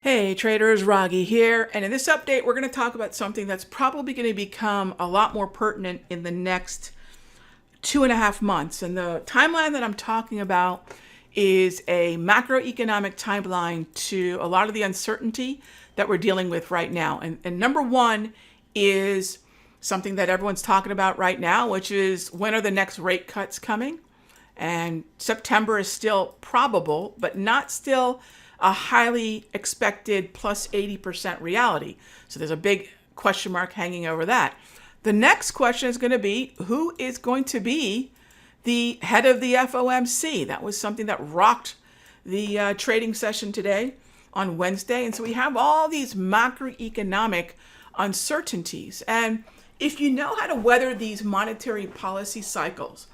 Hey traders, Raghee here, and in this update we're going to talk about something that's probably going to become a lot more pertinent in the next 2.5 months. And the timeline that I'm talking about is a macroeconomic timeline to a lot of the uncertainty that we're dealing with right now. And number one is something that everyone's talking about right now, which is when are the next rate cuts coming? And September is still probable, but not still a highly expected plus 80% reality. So there's a big question mark hanging over that. The next question is going to be, who is going to be the head of the FOMC? That was something that rocked the trading session today on Wednesday. And so we have all these macroeconomic uncertainties. And if you know how to weather these monetary policy cycles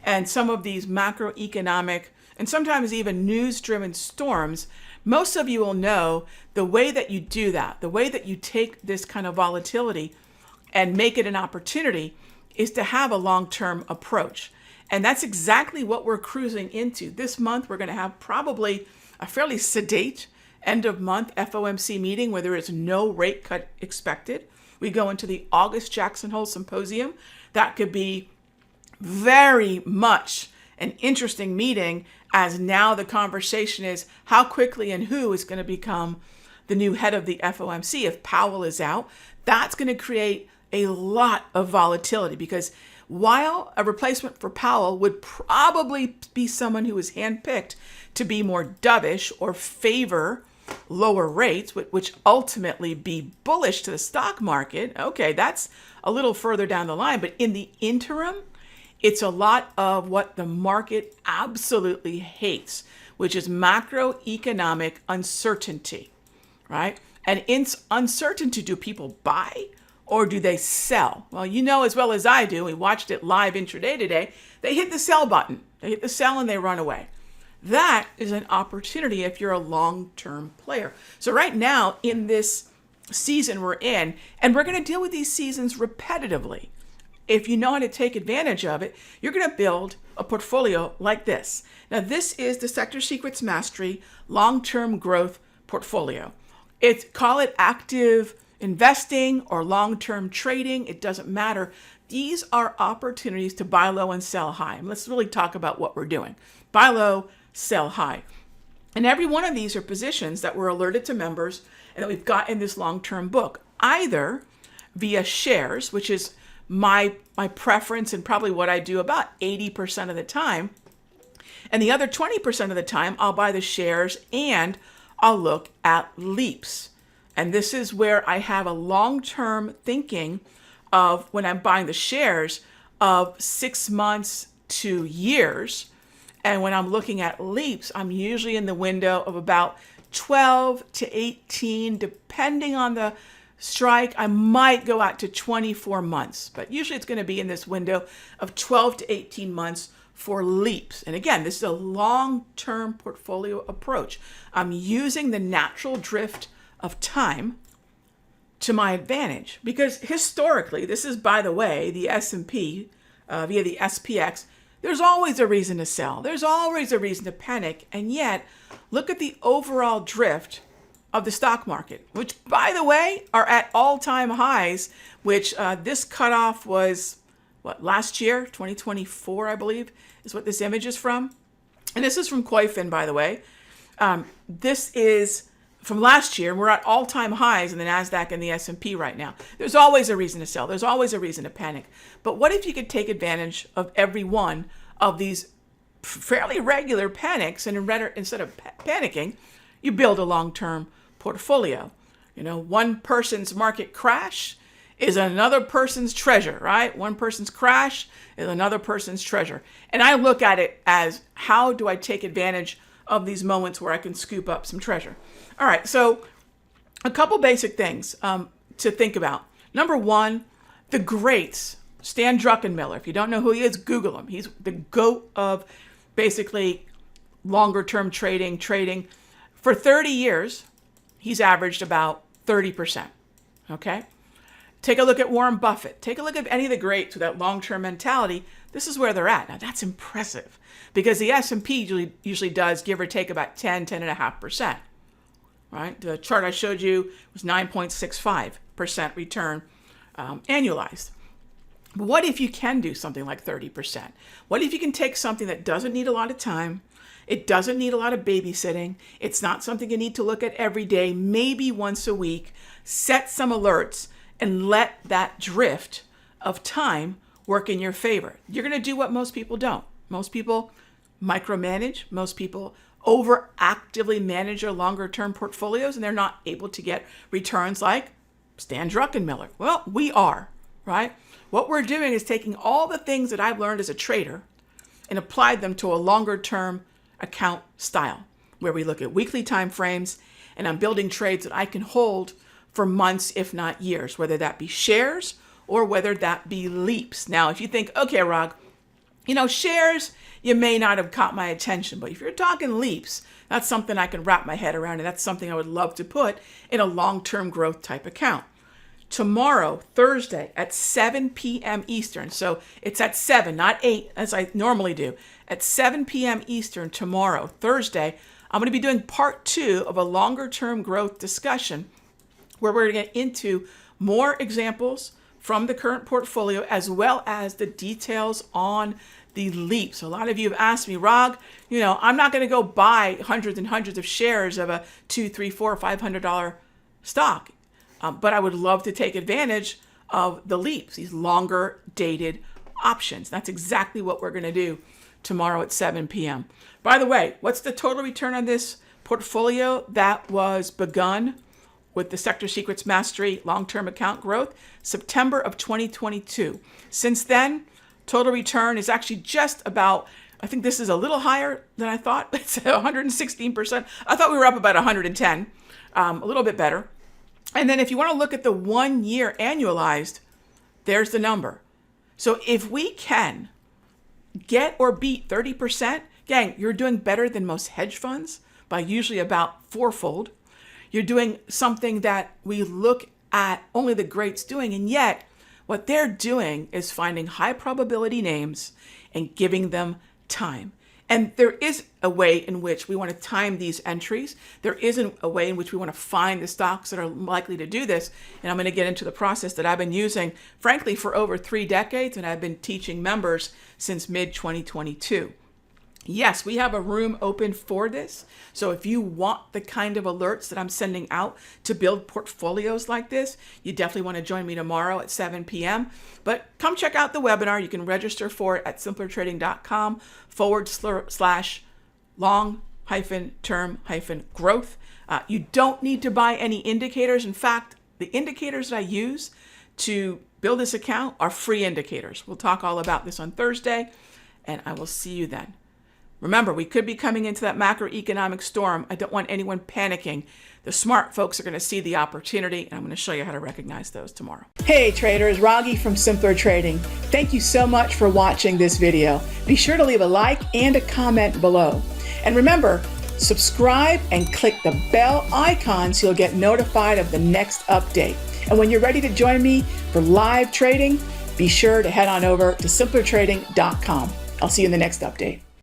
and some of these macroeconomic and sometimes even news-driven storms, most of you will know the way that you do that, the way that you take this kind of volatility and make it an opportunity is to have a long-term approach. And that's exactly what we're cruising into. This month, we're going to have probably a fairly sedate end of month FOMC meeting where there is no rate cut expected. We go into the August Jackson Hole Symposium. That could be very much an interesting meeting, as now the conversation is how quickly and who is going to become the new head of the FOMC if Powell is out. That's going to create a lot of volatility, because while a replacement for Powell would probably be someone who is handpicked to be more dovish or favor lower rates, which ultimately be bullish to the stock market, okay, that's a little further down the line. But in the interim, it's a lot of what the market absolutely hates, which is macroeconomic uncertainty, right? And in uncertainty, do people buy or do they sell? Well, you know as well as I do, we watched it live intraday today, they hit the sell button. They hit the sell and they run away. That is an opportunity if you're a long-term player. So right now in this season we're in, and we're going to deal with these seasons repetitively. If you know how to take advantage of it, you're going to build a portfolio like this. Now, this is the Sector Secrets Mastery Long-Term Growth Portfolio. Call it active investing or long-term trading. It doesn't matter. These are opportunities to buy low and sell high. And let's really talk about what we're doing. Buy low, sell high. And every one of these are positions that we're alerted to members and that we've got in this long-term book, either via shares, which is my preference and probably what I do about 80% of the time. And the other 20% of the time, I'll buy the shares and I'll look at leaps. And this is where I have a long-term thinking of, when I'm buying the shares, of 6 months to years. And when I'm looking at leaps, I'm usually in the window of about 12 to 18, depending on the strike. I might go out to 24 months, but usually it's going to be in this window of 12 to 18 months for leaps. And again, this is a long-term portfolio approach. I'm using the natural drift of time to my advantage, because historically, this is, by the way, the S&P via the SPX, there's always a reason to sell. There's always a reason to panic. And yet, look at the overall drift of the stock market, which, by the way, are at all-time highs, which this cutoff was, last year, 2024, I believe, is what this image is from. And this is from Koifin, by the way. This is from last year. We're at all-time highs in the NASDAQ and the S&P right now. There's always a reason to sell. There's always a reason to panic. But what if you could take advantage of every one of these fairly regular panics, and instead of panicking, you build a long-term portfolio? You know, one person's market crash is another person's treasure, right? One person's crash is another person's treasure. And I look at it as, how do I take advantage of these moments where I can scoop up some treasure? All right, so a couple basic things to think about. Number one, the greats, Stan Druckenmiller. If you don't know who he is, Google him. He's the GOAT of basically longer-term trading. For 30 years, he's averaged about 30%, okay? Take a look at Warren Buffett. Take a look at any of the greats with that long-term mentality. This is where they're at. Now, that's impressive, because the S&P usually does give or take about 10.5%. right? The chart I showed you was 9.65% return annualized. But what if you can do something like 30%? What if you can take something that doesn't need a lot of time? It doesn't need a lot of babysitting. It's not something you need to look at every day, maybe once a week. Set some alerts and let that drift of time work in your favor. You're going to do what most people don't. Most people micromanage. Most people overactively manage their longer term portfolios, and they're not able to get returns like Stan Druckenmiller. Well, we are, right? What we're doing is taking all the things that I've learned as a trader and applied them to a longer term account style, where we look at weekly time frames, and I'm building trades that I can hold for months, if not years, whether that be shares or whether that be leaps. Now, if you think, okay, Rog, shares, you may not have caught my attention, but if you're talking leaps, that's something I can wrap my head around, and that's something I would love to put in a long-term growth type account. Tomorrow, Thursday at 7 p.m. Eastern. So it's at 7, not 8, as I normally do. At 7 p.m. Eastern tomorrow, Thursday, I'm going to be doing part 2 of a longer-term growth discussion where we're going to get into more examples from the current portfolio as well as the details on the leaps. A lot of you have asked me, Rog, I'm not going to go buy hundreds and hundreds of shares of a $200, $300, $400, $500 stock. But I would love to take advantage of the leaps, these longer dated options. That's exactly what we're going to do tomorrow at 7 p.m. By the way, what's the total return on this portfolio that was begun with the Sector Secrets Mastery long-term account growth? September of 2022. Since then, total return is actually just about, I think this is a little higher than I thought. It's 116%. I thought we were up about 110, a little bit better. And then if you want to look at the 1 year annualized, there's the number. So if we can get or beat 30%, gang, you're doing better than most hedge funds by usually about fourfold. You're doing something that we look at only the greats doing, and yet what they're doing is finding high probability names and giving them time. And there is a way in which we want to time these entries. There isn't a way in which we want to find the stocks that are likely to do this. And I'm going to get into the process that I've been using, frankly, for over 3 decades, and I've been teaching members since mid-2022. Yes, we have a room open for this. So if you want the kind of alerts that I'm sending out to build portfolios like this, you definitely want to join me tomorrow at 7 p.m. But come check out the webinar. You can register for it at simplertrading.com/long-term-growth. You don't need to buy any indicators. In fact, the indicators that I use to build this account are free indicators. We'll talk all about this on Thursday, and I will see you then. Remember, we could be coming into that macroeconomic storm. I don't want anyone panicking. The smart folks are going to see the opportunity, and I'm going to show you how to recognize those tomorrow. Hey traders, Raghee from Simpler Trading. Thank you so much for watching this video. Be sure to leave a like and a comment below. And remember, subscribe and click the bell icon so you'll get notified of the next update. And when you're ready to join me for live trading, be sure to head on over to simplertrading.com. I'll see you in the next update.